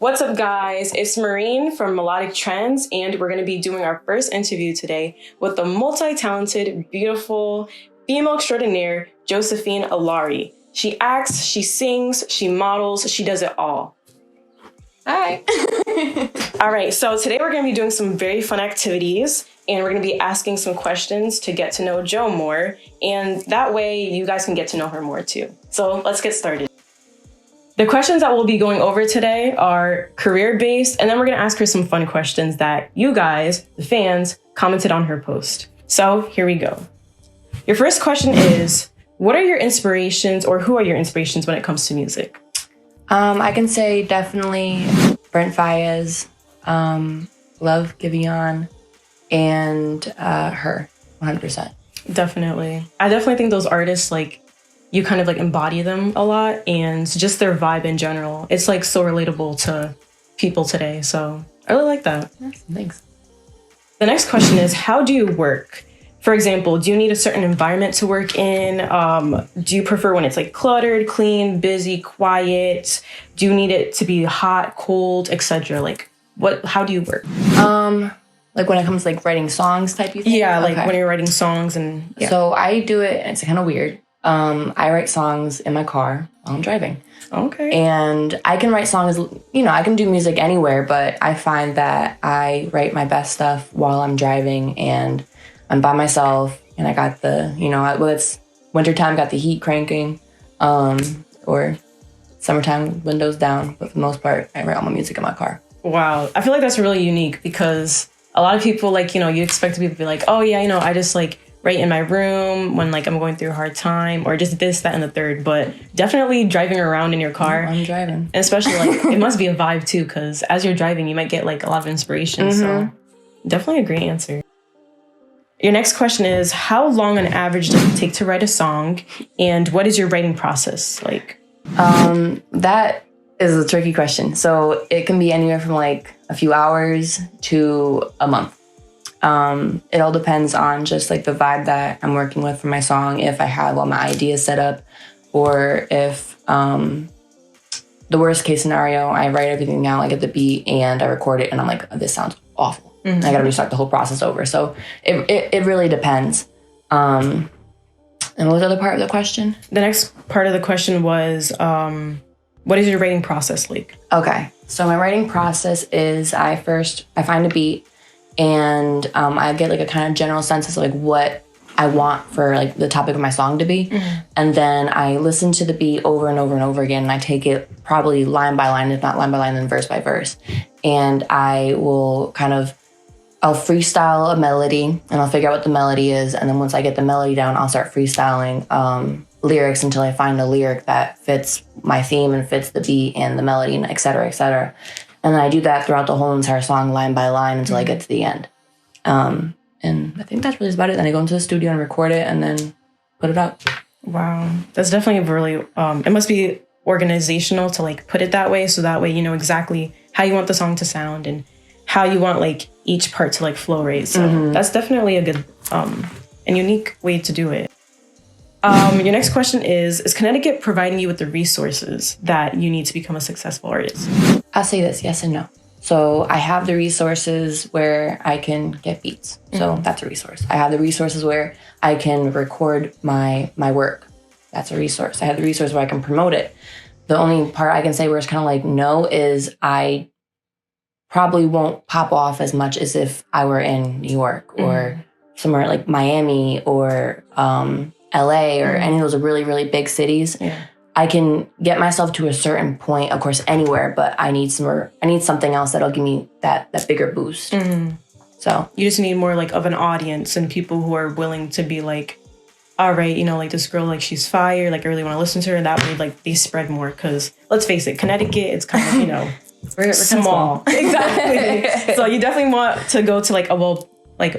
What's up, guys? It's Maureen from Melodic Trends, and we're going to be doing our first interview today with the multi-talented, beautiful female extraordinaire, Josephine Alarie. She acts, she sings, she models, she does it all. Hi. All right, so today we're going to be doing some very fun activities, and we're going to be asking some questions to get to know Jo more, and that way you guys can get to know her more too. So let's get started. The questions that we'll be going over today are career-based, and then we're going to ask her some fun questions that you guys, the fans, commented on her post. So here we go. Your first question is, what are your inspirations, or who are your inspirations when it comes to music? I can say definitely Brent Faiyaz, love Giveon, and her, 100%. Definitely. I definitely think those artists, you kind of embody them a lot, and just their vibe in general. It's so relatable to people today. So I really like that. Thanks. The next question is, how do you work? For example, do you need a certain environment to work in? Do you prefer when it's cluttered, clean, busy, quiet? Do you need it to be hot, cold, etc.? How do you work? When it comes to writing songs type of thing? Yeah, okay. When you're writing songs and yeah. So I do it, and it's kind of weird. I write songs in my car while I'm driving. Okay. And I can write songs, I can do music anywhere, but I find that I write my best stuff while I'm driving and I'm by myself, and I got the, it's wintertime, got the heat cranking, or summertime, windows down. But for the most part, I write all my music in my car. Wow. I feel like that's really unique because a lot of people, you expect people to be like, oh, yeah, I just, write in my room when, I'm going through a hard time, or just this, that, and the third. But definitely driving around in your car. I'm driving. And especially, it must be a vibe, too, because as you're driving, you might get, a lot of inspiration. Mm-hmm. So definitely a great answer. Your next question is, how long on average does it take to write a song, and what is your writing process like? That is a tricky question. So it can be anywhere from a few hours to a month. It all depends on just the vibe that I'm working with for my song, if I have all my ideas set up, or if the worst case scenario, I write everything out, I get the beat and I record it and I'm like, oh, this sounds awful. Mm-hmm. I got to restart the whole process over. So it really depends. And what was the other part of the question? The next part of the question was, what is your writing process like? Okay. So my writing process is I find a beat and I get a kind of general sense of what I want for the topic of my song to be. Mm-hmm. And then I listen to the beat over and over and over again. And I take it probably line by line, if not line by line, then verse by verse. And I will I'll freestyle a melody and I'll figure out what the melody is. And then once I get the melody down, I'll start freestyling lyrics until I find a lyric that fits my theme and fits the beat and the melody, and et cetera, et cetera. And then I do that throughout the whole entire song, line by line, until I get to the end. And I think that's really about it. Then I go into the studio and record it and then put it out. Wow. That's definitely really, it must be organizational to put it that way. So that way you know exactly how you want the song to sound and how you want each part to flow right. So that's definitely a good and unique way to do it. Your next question is Connecticut providing you with the resources that you need to become a successful artist? I'll say this, yes and no. So I have the resources where I can get beats. So that's a resource. I have the resources where I can record my work. That's a resource. I have the resource where I can promote it. The only part I can say where it's kind of no is I probably won't pop off as much as if I were in New York or somewhere like Miami or LA or any of those really, really big cities. Yeah. I can get myself to a certain point, of course, anywhere, but I need something else that'll give me that bigger boost. Mm-hmm. So you just need more of an audience and people who are willing to be all right, this girl, she's fire. I really want to listen to her. And that way, they spread more. Because let's face it, Connecticut, it's kind of, we're small. Exactly. So you definitely want to go to a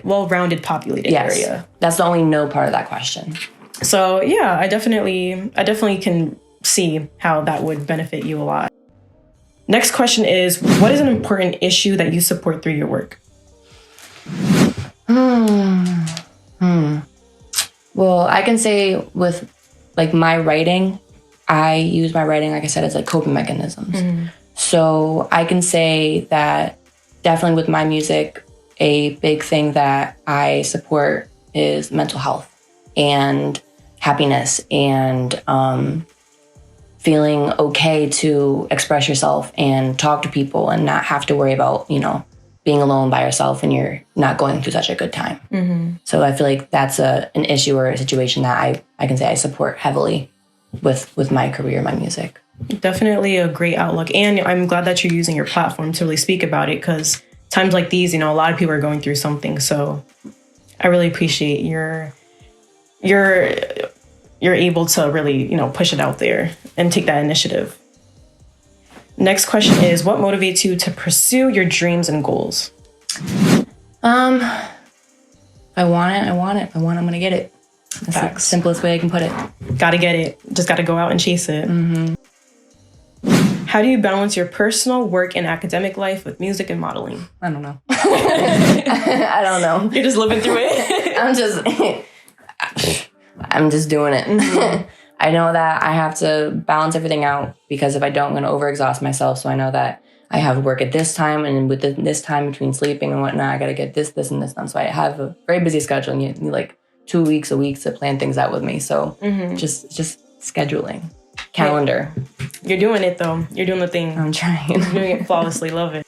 well-rounded populated area. That's the only no part of that question. So yeah, I definitely can see how that would benefit you a lot. Next question is, what is an important issue that you support through your work? Well, I can say with my writing, I use my writing, like I said, as coping mechanisms. Mm-hmm. So I can say that definitely with my music, a big thing that I support is mental health and happiness and feeling okay to express yourself and talk to people and not have to worry about, being alone by yourself and you're not going through such a good time. Mm-hmm. So I feel like that's an issue or a situation that I can say I support heavily with my career, my music. Definitely a great outlook. And I'm glad that you're using your platform to really speak about it, because times like these, a lot of people are going through something. So I really appreciate you're able to really, push it out there and take that initiative. Next question is, what motivates you to pursue your dreams and goals? I want it. If I want it, I'm going to get it. That's the simplest way I can put it. Gotta get it. Just gotta go out and chase it. Mm-hmm. How do you balance your personal, work, and academic life with music and modeling? I don't know. I don't know. You're just living through it? I'm just doing it. Mm-hmm. I know that I have to balance everything out, because if I don't, I'm going to overexhaust myself. So I know that I have work at this time, and with this time between sleeping and whatnot, I got to get this, and this done. So I have a very busy schedule, and you need like 2 weeks a week to plan things out with me. So just scheduling, calendar. You're doing it though. You're doing the thing. I'm trying. You're doing it flawlessly. Love it.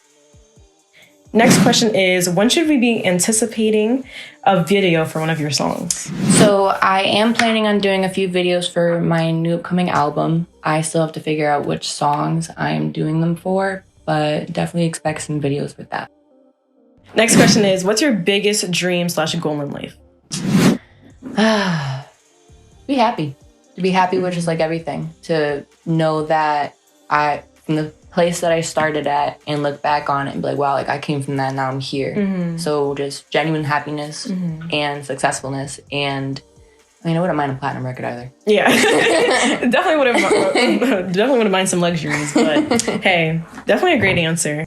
Next question is, when should we be anticipating a video for one of your songs? So I am planning on doing a few videos for my new upcoming album. I still have to figure out which songs I'm doing them for, but definitely expect some videos with that. Next question is, what's your biggest dream/goal in life? Be happy. To be happy with just like everything. To know that from the place that I started at and look back on it and be like, wow, like I came from that, now I'm here. Mm-hmm. So just genuine happiness and successfulness. And I wouldn't mind a platinum record either. Yeah. Definitely wouldn't mind some luxuries, but hey, definitely a great answer.